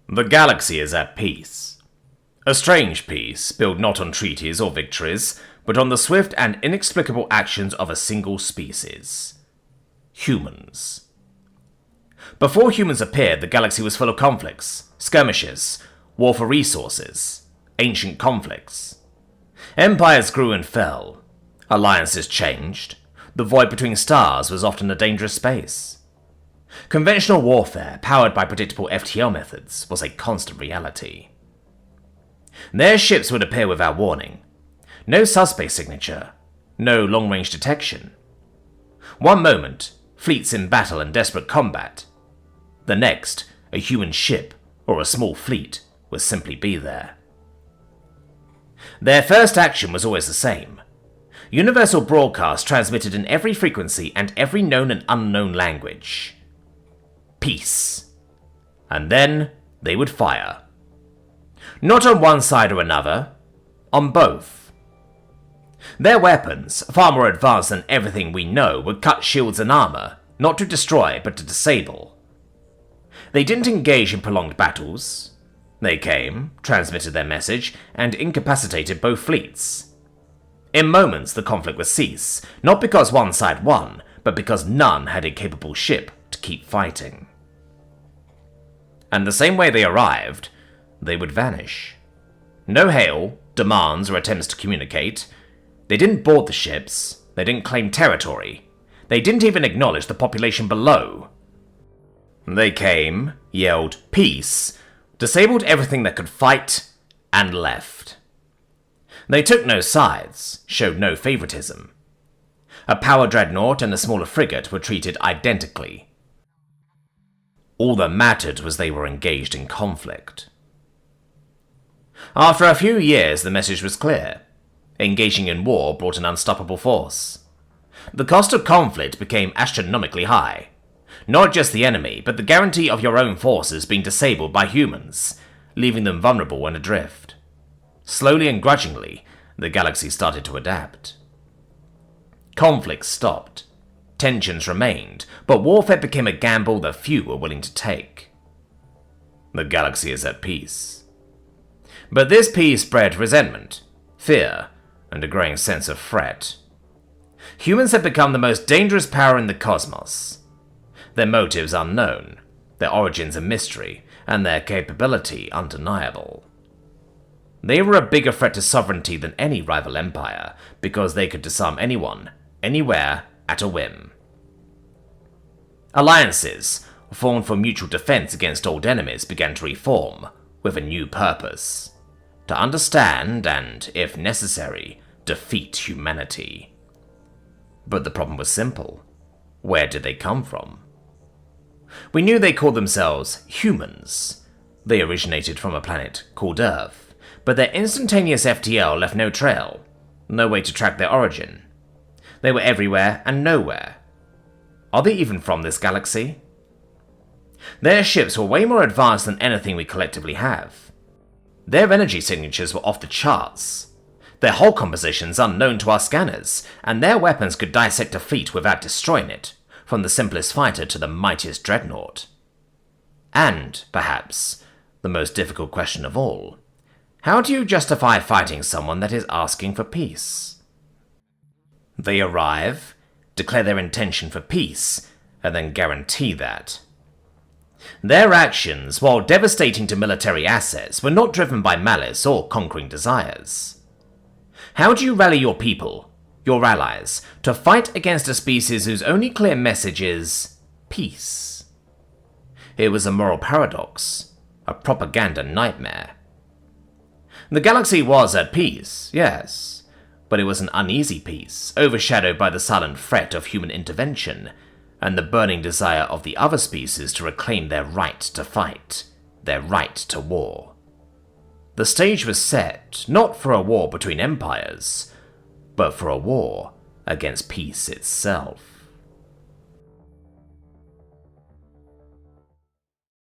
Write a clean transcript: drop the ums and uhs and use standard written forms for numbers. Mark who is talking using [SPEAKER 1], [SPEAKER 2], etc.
[SPEAKER 1] The galaxy is at peace. A strange peace, built not on treaties or victories, but on the swift and inexplicable actions of a single species. Humans. Before humans appeared, the galaxy was full of conflicts, skirmishes, war for resources, ancient conflicts. Empires grew and fell. Alliances changed. The void between stars was often a dangerous space. Conventional warfare, powered by predictable FTL methods, was a constant reality. Their ships would appear without warning. No subspace signature. No long-range detection. One moment, fleets in battle and desperate combat. The next, a human ship or a small fleet would simply be there. Their first action was always the same. Universal broadcast transmitted in every frequency and every known and unknown language. Peace. And then they would fire. Not on one side or another, on both. Their weapons, far more advanced than everything we know, would cut shields and armor, not to destroy but to disable. They didn't engage in prolonged battles. They came, transmitted their message, and incapacitated both fleets. In moments the conflict would cease, not because one side won, but because none had a capable ship to keep fighting. And the same way they arrived, they would vanish. No hail, demands, or attempts to communicate. They didn't board the ships, they didn't claim territory, they didn't even acknowledge the population below. They came, yelled peace, disabled everything that could fight, and left. They took no sides, showed no favoritism. A power dreadnought and a smaller frigate were treated identically. All that mattered was they were engaged in conflict. After a few years, the message was clear. Engaging in war brought an unstoppable force. The cost of conflict became astronomically high. Not just the enemy, but the guarantee of your own forces being disabled by humans, leaving them vulnerable and adrift. Slowly and grudgingly, the galaxy started to adapt. Conflicts stopped. Tensions remained, but warfare became a gamble that few were willing to take. The galaxy is at peace. But this peace bred resentment, fear, and a growing sense of threat. Humans had become the most dangerous power in the cosmos. Their motives unknown, their origins a mystery, and their capability undeniable. They were a bigger threat to sovereignty than any rival empire, because they could disarm anyone, anywhere, at a whim. Alliances, formed for mutual defense against old enemies, began to reform, with a new purpose. To understand and, if necessary, defeat humanity. But the problem was simple. Where did they come from? We knew they called themselves humans. They originated from a planet called Earth, but their instantaneous FTL left no trail, no way to track their origin. They were everywhere and nowhere. Are they even from this galaxy? Their ships were way more advanced than anything we collectively have. Their energy signatures were off the charts. Their hull compositions unknown to our scanners, and their weapons could dissect a fleet without destroying it, from the simplest fighter to the mightiest dreadnought. And, perhaps, the most difficult question of all, how do you justify fighting someone that is asking for peace? They arrive, declare their intention for peace, and then guarantee that. Their actions, while devastating to military assets, were not driven by malice or conquering desires. How do you rally your people, your allies, to fight against a species whose only clear message is peace? It was a moral paradox, a propaganda nightmare. The galaxy was at peace, yes, but it was an uneasy peace, overshadowed by the silent threat of human intervention, and the burning desire of the other species to reclaim their right to fight, their right to war. The stage was set, not for a war between empires, but for a war against peace itself.